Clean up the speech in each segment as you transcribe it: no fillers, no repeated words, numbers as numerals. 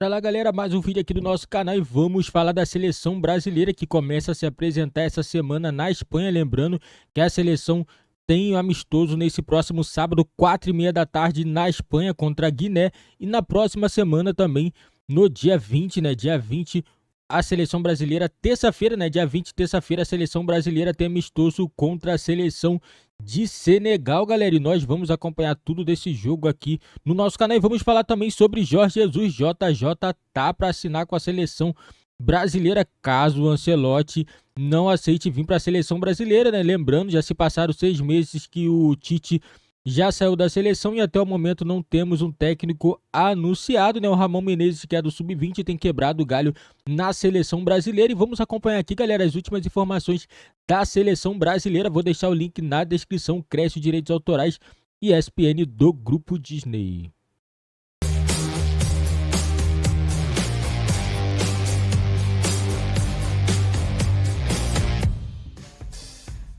Bora lá, galera, mais um vídeo aqui do nosso canal e vamos falar da seleção brasileira que começa a se apresentar essa semana na Espanha. Lembrando que a seleção tem um amistoso nesse próximo sábado, 4h30 da tarde, na Espanha contra a Guiné. E na próxima semana também, no dia 20, Dia 20, a seleção brasileira, terça-feira, dia 20, terça-feira, a seleção brasileira tem amistoso contra a seleção de Senegal, galera. E nós vamos acompanhar tudo desse jogo aqui no nosso canal. E vamos falar também sobre Jorge Jesus. JJ tá para assinar com a seleção brasileira, caso o Ancelotti não aceite vir para a seleção brasileira, Lembrando, já se passaram 6 meses que o Tite já saiu da seleção e até o momento não temos um técnico anunciado, O Ramon Menezes, que é do Sub-20, tem quebrado o galho na seleção brasileira. E vamos acompanhar aqui, galera, as últimas informações da seleção brasileira. Vou deixar o link na descrição. Cresce Direitos Autorais e ESPN do Grupo Disney.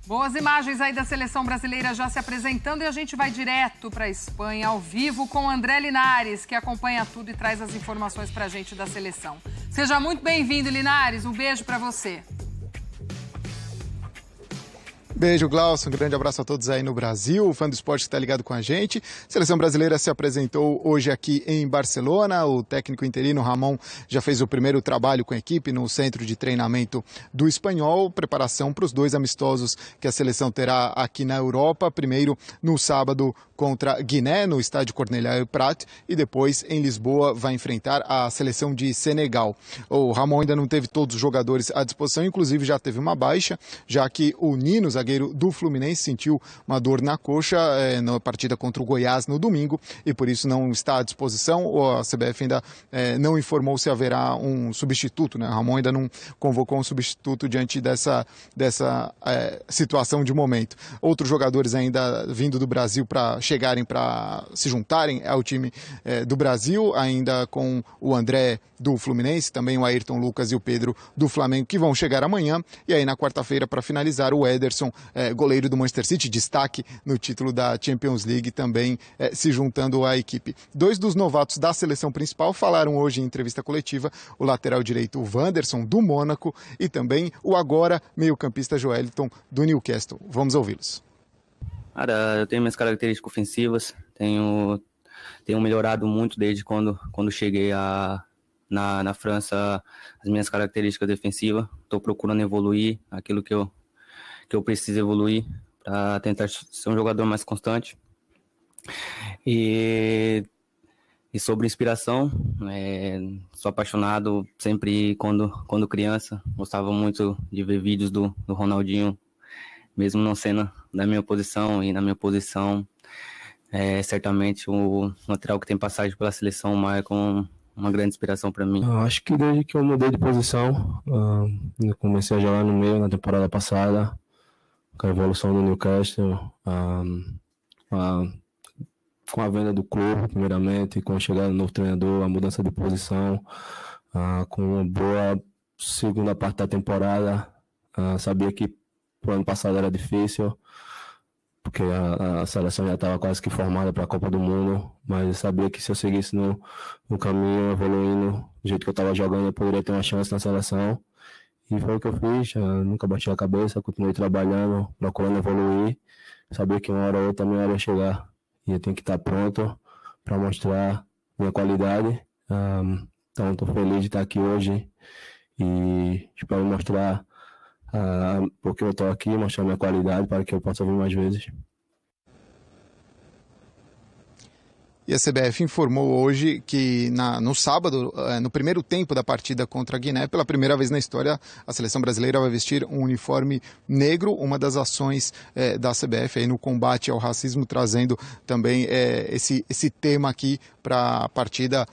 Boas imagens aí da seleção brasileira já se apresentando e a gente vai direto para a Espanha, ao vivo, com o André Linares, que acompanha tudo e traz as informações para a gente da seleção. Seja muito bem-vindo, Linares. Um beijo para você. Beijo, Glaucio. Um grande abraço a todos aí no Brasil. O fã do esporte que está ligado com a gente. A seleção brasileira se apresentou hoje aqui em Barcelona. O técnico interino Ramon já fez o primeiro trabalho com a equipe no centro de treinamento do Espanhol. Preparação para os 2 amistosos que a seleção terá aqui na Europa. Primeiro no sábado contra Guiné, no estádio Cornellà Prat, e depois em Lisboa vai enfrentar a seleção de Senegal. O Ramon ainda não teve todos os jogadores à disposição, inclusive já teve uma baixa, já que o Nino, zagueiro do Fluminense, sentiu uma dor na coxa na partida contra o Goiás no domingo e por isso não está à disposição. A CBF ainda não informou se haverá um substituto, O Ramon ainda não convocou um substituto diante dessa situação de momento. Outros jogadores ainda vindo do Brasil para se juntarem ao time do Brasil, ainda com o André do Fluminense, também o Ayrton Lucas e o Pedro do Flamengo, que vão chegar amanhã. E aí na quarta-feira, para finalizar, o Ederson, goleiro do Manchester City, destaque no título da Champions League, também se juntando à equipe. 2 dos novatos da seleção principal falaram hoje em entrevista coletiva, o lateral direito o Wanderson, do Mônaco, e também o agora meio-campista Joelinton, do Newcastle. Vamos ouvi-los. Cara, eu tenho minhas características ofensivas, tenho melhorado muito desde quando cheguei na França, as minhas características defensivas. Estou procurando evoluir aquilo que eu preciso evoluir para tentar ser um jogador mais constante. E sobre inspiração, sou apaixonado sempre quando criança, gostava muito de ver vídeos do Ronaldinho, mesmo não sendo da minha posição, e na minha posição, certamente o lateral que tem passagem pela seleção, o Maicon, uma grande inspiração para mim. Acho que desde que eu mudei de posição, eu comecei a jogar no meio na temporada passada, com a evolução do Newcastle, com a venda do clube, primeiramente, com a chegada do novo treinador, a mudança de posição, com uma boa segunda parte da temporada. Sabia que o ano passado era difícil, porque a seleção já estava quase que formada para a Copa do Mundo, mas eu sabia que se eu seguisse no caminho, evoluindo, do jeito que eu estava jogando, eu poderia ter uma chance na seleção. E foi o que eu fiz, nunca bati a cabeça, continuei trabalhando, procurando evoluir. Sabia que uma hora ou outra a minha hora ia chegar e eu tenho que estar pronto para mostrar minha qualidade. Então estou feliz de estar aqui hoje e espero mostrar porque eu estou aqui, mostrar minha qualidade para que eu possa vir mais vezes. E a CBF informou hoje que no sábado, no primeiro tempo da partida contra a Guiné, pela primeira vez na história, a seleção brasileira vai vestir um uniforme negro, uma das ações da CBF aí no combate ao racismo, trazendo também esse tema aqui para a partida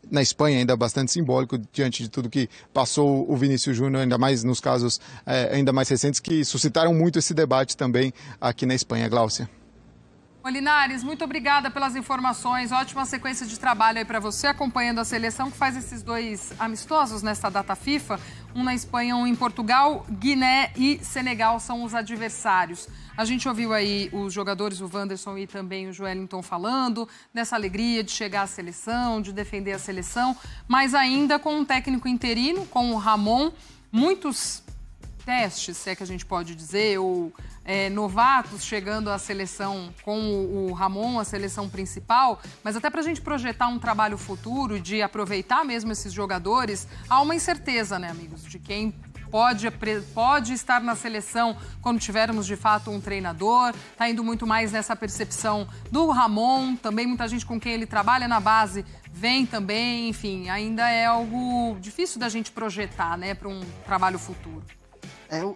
na Espanha, ainda bastante simbólico, diante de tudo que passou o Vinícius Júnior, ainda mais nos casos ainda mais recentes, que suscitaram muito esse debate também aqui na Espanha. Gláucia. Linares, muito obrigada pelas informações. Ótima sequência de trabalho aí para você, acompanhando a seleção que faz esses 2 amistosos nesta data FIFA. Um na Espanha, um em Portugal. Guiné e Senegal são os adversários. A gente ouviu aí os jogadores, o Wanderson e também o Joelinton falando dessa alegria de chegar à seleção, de defender a seleção, mas ainda com um técnico interino, com o Ramon, muitos testes, se é que a gente pode dizer, ou novatos chegando à seleção com o Ramon, a seleção principal, mas até para a gente projetar um trabalho futuro, de aproveitar mesmo esses jogadores, há uma incerteza, né, amigos, de quem pode estar na seleção quando tivermos, de fato, um treinador. Está indo muito mais nessa percepção do Ramon, também muita gente com quem ele trabalha na base vem também, enfim, ainda é algo difícil da gente projetar, né, para um trabalho futuro.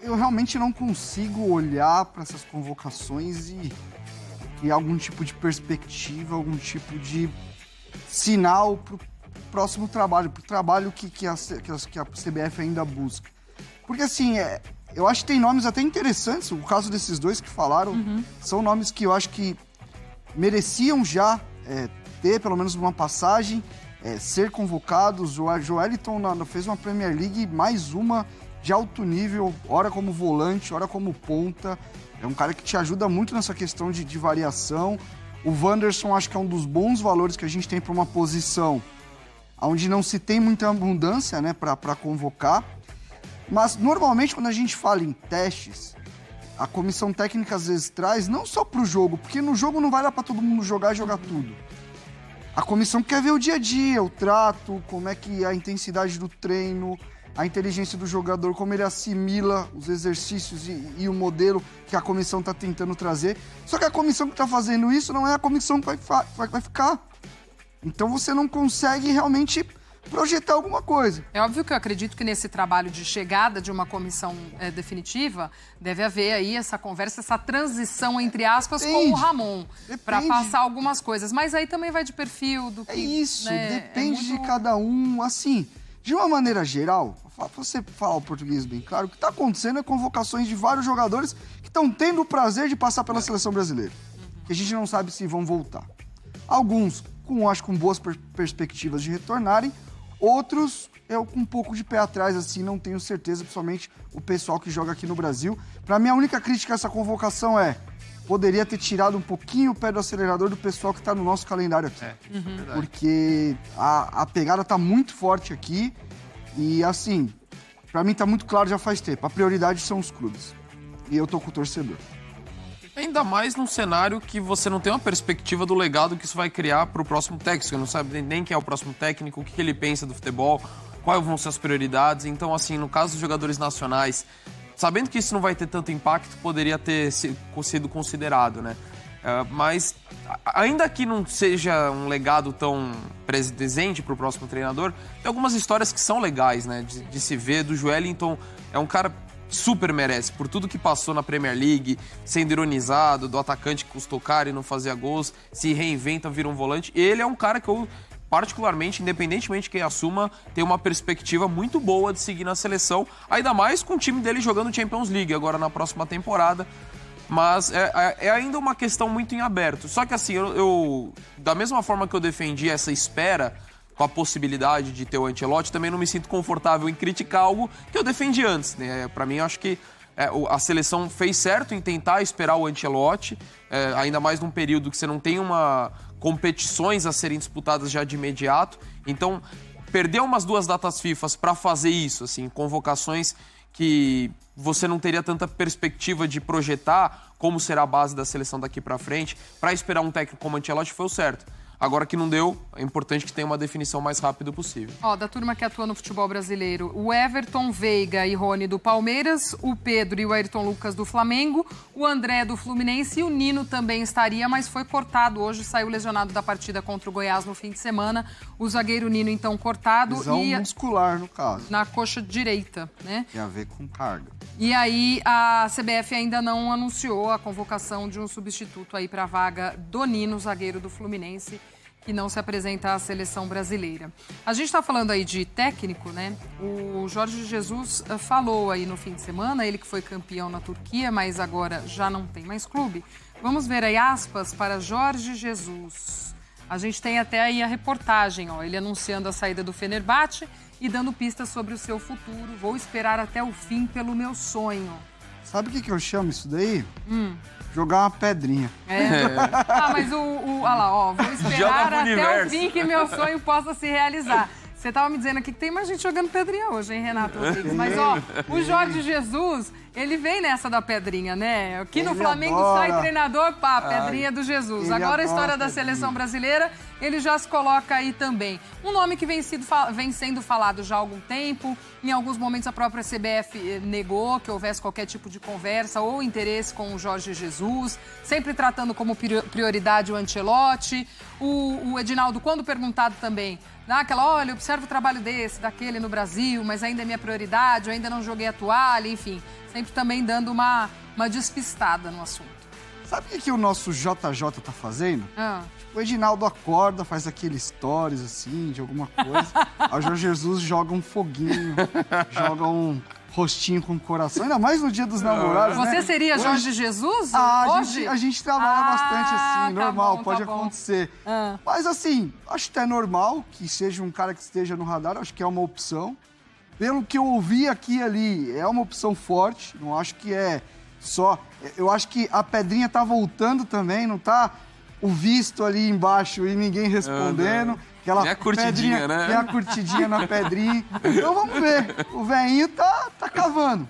Eu realmente não consigo olhar para essas convocações e criar algum tipo de perspectiva, algum tipo de sinal para o próximo trabalho, para o trabalho que a CBF ainda busca. Porque, assim, eu acho que tem nomes até interessantes, o caso desses 2 que falaram, são nomes que eu acho que mereciam já ter pelo menos uma passagem, ser convocados. O Joelinton fez uma Premier League, mais uma de alto nível, ora como volante, ora como ponta. É um cara que te ajuda muito nessa questão de variação. O Wanderson acho que é um dos bons valores que a gente tem para uma posição onde não se tem muita abundância, né, para convocar. Mas, normalmente, quando a gente fala em testes, a comissão técnica às vezes traz, não só para o jogo, porque no jogo não vai dar para todo mundo jogar tudo. A comissão quer ver o dia a dia, o trato, como é que a intensidade do treino, a inteligência do jogador, como ele assimila os exercícios e o modelo que a comissão está tentando trazer. Só que a comissão que está fazendo isso não é a comissão que vai ficar. Então você não consegue realmente projetar alguma coisa. É óbvio que eu acredito que nesse trabalho de chegada de uma comissão definitiva, deve haver aí essa conversa, essa transição, entre aspas, com o Ramon, para passar algumas coisas. Mas aí também vai de perfil do que... É isso, né, depende de cada um. Assim, de uma maneira geral, pra você falar o português bem claro, o que está acontecendo é convocações de vários jogadores que estão tendo o prazer de passar pela seleção brasileira. Que a gente não sabe se vão voltar. Alguns, acho com boas perspectivas de retornarem. Outros, eu com um pouco de pé atrás, assim, não tenho certeza, principalmente o pessoal que joga aqui no Brasil. Para mim, a única crítica a essa convocação poderia ter tirado um pouquinho o pé do acelerador do pessoal que está no nosso calendário aqui. Porque a pegada está muito forte aqui e, assim, para mim está muito claro já faz tempo. A prioridade são os clubes. E eu tô com o torcedor. Ainda mais num cenário que você não tem uma perspectiva do legado que isso vai criar para o próximo técnico. Você não sabe nem quem é o próximo técnico, o que ele pensa do futebol, quais vão ser as prioridades. Então, assim, no caso dos jogadores nacionais, sabendo que isso não vai ter tanto impacto, poderia ter sido considerado, né? Mas, ainda que não seja um legado tão presente para o próximo treinador, tem algumas histórias que são legais, né? De se ver. Do Joelinton, é um cara... super merece, por tudo que passou na Premier League, sendo ironizado, do atacante que custou caro e não fazia gols, se reinventa, vira um volante. Ele é um cara que eu, particularmente, independentemente de quem assuma, tem uma perspectiva muito boa de seguir na seleção, ainda mais com o time dele jogando Champions League agora na próxima temporada. Mas é ainda uma questão muito em aberto. Só que assim, eu da mesma forma que eu defendi essa espera com a possibilidade de ter o Ancelotti, também não me sinto confortável em criticar algo que eu defendi antes, né? Para mim, eu acho que a seleção fez certo em tentar esperar o Ancelotti, ainda mais num período que você não tem competições a serem disputadas já de imediato. Então, perder umas 2 datas FIFA para fazer isso, assim, convocações que você não teria tanta perspectiva de projetar como será a base da seleção daqui para frente, para esperar um técnico como o Ancelotti foi o certo. Agora que não deu, é importante que tenha uma definição mais rápida possível. Da turma que atua no futebol brasileiro, o Everton, Veiga e Rony do Palmeiras, o Pedro e o Ayrton Lucas do Flamengo, o André do Fluminense e o Nino também estaria, mas foi cortado hoje, saiu lesionado da partida contra o Goiás no fim de semana. O zagueiro Nino, então, cortado. Lesão muscular, no caso. Na coxa direita, né? Tem a ver com carga. E aí, a CBF ainda não anunciou a convocação de um substituto aí para a vaga do Nino, zagueiro do Fluminense, que não se apresenta à seleção brasileira. A gente está falando aí de técnico, né? O Jorge Jesus falou aí no fim de semana, ele que foi campeão na Turquia, mas agora já não tem mais clube, Vamos ver aí aspas para Jorge Jesus. A gente tem até aí a reportagem, ó, ele anunciando a saída do Fenerbahçe e dando pistas sobre o seu futuro. Vou esperar até o fim pelo meu sonho. Sabe o que eu chamo isso daí? Jogar uma pedrinha. Mas olha lá, ó, vou esperar até o fim que meu sonho possa se realizar. Você estava me dizendo aqui que tem mais gente jogando pedrinha hoje, hein, Renato Rodrigues? Mas, ó, o Jorge Jesus, ele vem nessa da pedrinha, né? Aqui no Flamengo sai treinador, pá, pedrinha do Jesus. Agora a história da seleção brasileira, ele já se coloca aí também. Um nome que vem sendo falado já há algum tempo. Em alguns momentos a própria CBF negou que houvesse qualquer tipo de conversa ou interesse com o Jorge Jesus, sempre tratando como prioridade o Ancelotti. O Edinaldo, quando perguntado também, olha, observa o trabalho daquele no Brasil, mas ainda é minha prioridade, eu ainda não joguei a toalha, enfim. Sempre também dando uma despistada no assunto. Sabe o que o nosso JJ tá fazendo? O Edinaldo acorda, faz aqueles stories assim, de alguma coisa. Aí o Jorge Jesus joga um foguinho, joga um rostinho com coração, ainda mais no Dia dos Namorados, Você seria Jorge Jesus hoje? A gente trabalha bastante assim, normal, pode acontecer. Mas assim, acho que é normal que seja um cara que esteja no radar, acho que é uma opção. Pelo que eu ouvi aqui e ali, é uma opção forte, não acho que é só... Eu acho que a pedrinha tá voltando também, não tá o visto ali embaixo e ninguém respondendo. Aquela curtidinha, pedrinha, né? Tem a curtidinha na pedrinha. Então vamos ver. O velhinho tá cavando.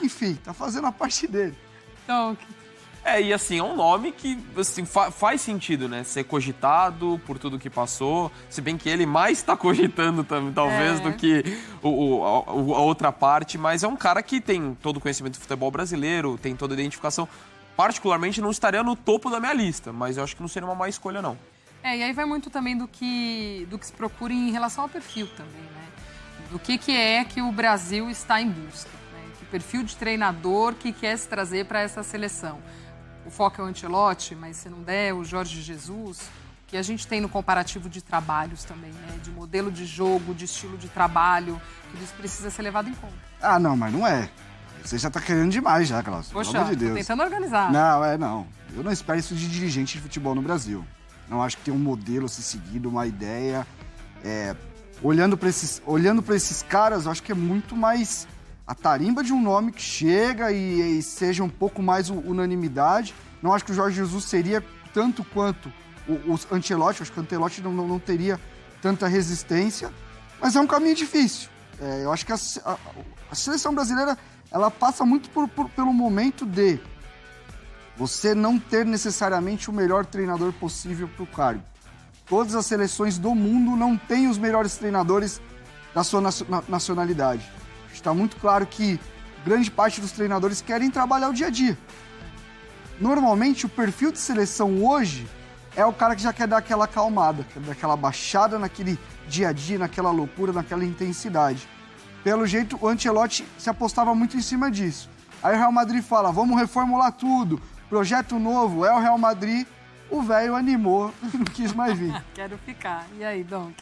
Enfim, tá fazendo a parte dele. Então... E assim, é um nome que assim, faz sentido, né? Ser cogitado por tudo que passou. Se bem que ele mais tá cogitando também, talvez, do que a outra parte. Mas é um cara que tem todo o conhecimento do futebol brasileiro, tem toda a identificação. Particularmente, não estaria no topo da minha lista, mas eu acho que não seria uma má escolha, não. E aí vai muito também do que se procura em relação ao perfil também, né? Do que é que o Brasil está em busca, né? Que perfil de treinador que quer se trazer para essa seleção. O foco é o Ancelotti, mas se não der, o Jorge Jesus, que a gente tem no comparativo de trabalhos também, né? De modelo de jogo, de estilo de trabalho, tudo isso precisa ser levado em conta. Não, mas não é. Você já tá querendo demais já, Glaucio. Poxa, pelo amor de Deus. Tô tentando organizar. Não. Eu não espero isso de dirigente de futebol no Brasil. Não acho que tem um modelo a ser seguido, uma ideia. Olhando para esses caras, eu acho que é muito mais a tarimba de um nome que chega e seja um pouco mais unanimidade. Não acho que o Jorge Jesus seria tanto quanto o Ancelotti. Acho que o Ancelotti não teria tanta resistência. Mas é um caminho difícil. Eu acho que a seleção brasileira ela passa muito pelo momento de você não ter necessariamente o melhor treinador possível para o cargo. Todas as seleções do mundo não têm os melhores treinadores da sua nacionalidade. Está muito claro que grande parte dos treinadores querem trabalhar o dia a dia. Normalmente, o perfil de seleção hoje é o cara que já quer dar aquela acalmada, quer dar aquela baixada naquele dia a dia, naquela loucura, naquela intensidade. Pelo jeito, o Ancelotti se apostava muito em cima disso. Aí o Real Madrid fala, vamos reformular tudo, projeto novo, é o Real Madrid. O velho animou e não quis mais vir. Quero ficar. E aí, Dom?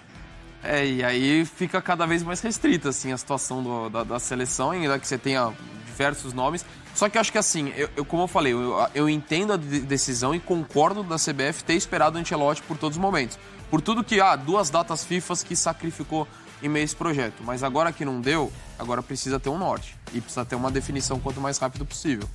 E aí fica cada vez mais restrita, assim, a situação da seleção, ainda que você tenha diversos nomes. Só que eu acho que, assim, como eu falei, eu entendo a decisão e concordo da CBF ter esperado o Ancelotti por todos os momentos. Por tudo que, 2 datas FIFA que sacrificou em meio a esse projeto. Mas agora que não deu, agora precisa ter um norte. E precisa ter uma definição quanto mais rápido possível.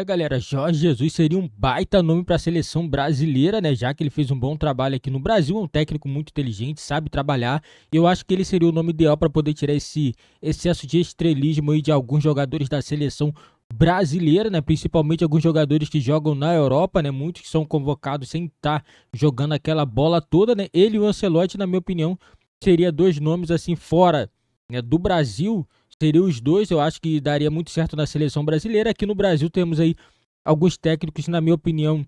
Galera, Jorge Jesus seria um baita nome para a seleção brasileira, né? Já que ele fez um bom trabalho aqui no Brasil, é um técnico muito inteligente, sabe trabalhar. E eu acho que ele seria o nome ideal para poder tirar esse excesso de estrelismo aí de alguns jogadores da seleção brasileira, né? Principalmente alguns jogadores que jogam na Europa, né? Muitos que são convocados sem estar jogando aquela bola toda, né? Ele e o Ancelotti, na minha opinião, seria 2 nomes assim fora, né, do Brasil. Seriam os 2, eu acho que daria muito certo na seleção brasileira. Aqui no Brasil temos aí alguns técnicos que, na minha opinião,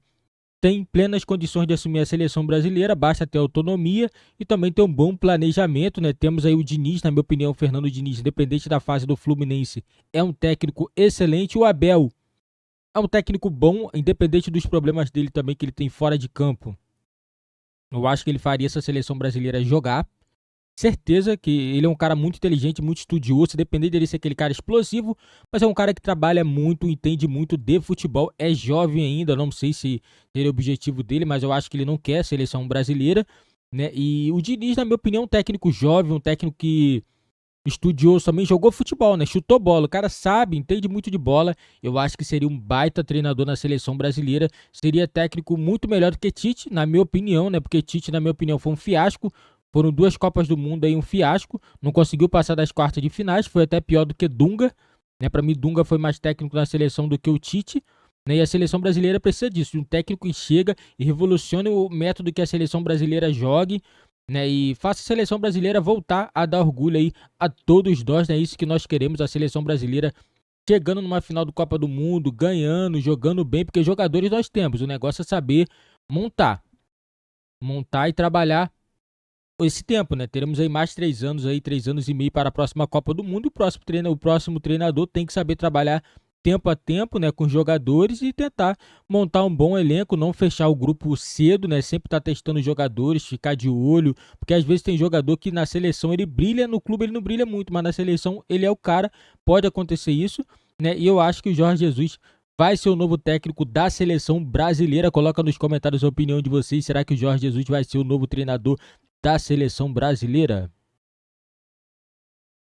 têm plenas condições de assumir a seleção brasileira, basta ter autonomia e também ter um bom planejamento, né? Temos aí o Diniz, na minha opinião, o Fernando Diniz, independente da fase do Fluminense, é um técnico excelente. O Abel é um técnico bom, independente dos problemas dele também que ele tem fora de campo. Eu acho que ele faria essa seleção brasileira jogar. certeza que ele é um cara muito inteligente, muito estudioso, se depender dele ser aquele cara explosivo, mas é um cara que trabalha muito, entende muito de futebol, é jovem ainda, não sei se ele é o objetivo dele, mas eu acho que ele não quer a seleção brasileira, né? E o Diniz, na minha opinião, é um técnico jovem, um técnico que estudioso também, jogou futebol, né? Chutou bola, o cara sabe, entende muito de bola. Eu acho que seria um baita treinador na seleção brasileira, seria técnico muito melhor do que Tite, na minha opinião, né? Porque Tite, na minha opinião, foi um fiasco. Foram 2 Copas do Mundo aí, um fiasco. Não conseguiu passar das quartas de finais, foi até pior do que Dunga, né? Para mim, Dunga foi mais técnico na seleção do que o Tite, né? E a seleção brasileira precisa disso, de um técnico que chega e revolucione o método que a seleção brasileira jogue, né, e faça a seleção brasileira voltar a dar orgulho aí a todos nós, né? Isso que nós queremos, a seleção brasileira chegando numa final do Copa do Mundo, ganhando, jogando bem, porque jogadores nós temos, o negócio é saber montar e trabalhar esse tempo, né? Teremos aí mais 3 anos aí, 3 anos e meio para a próxima Copa do Mundo, e o próximo treinador tem que saber trabalhar tempo a tempo, né, com os jogadores e tentar montar um bom elenco, não fechar o grupo cedo, né, sempre tá testando os jogadores, ficar de olho, porque às vezes tem jogador que na seleção ele brilha, no clube ele não brilha muito, mas na seleção ele é o cara, pode acontecer isso, né, e eu acho que o Jorge Jesus vai ser o novo técnico da seleção brasileira. Coloca nos comentários a opinião de vocês, será que o Jorge Jesus vai ser o novo treinador da seleção brasileira?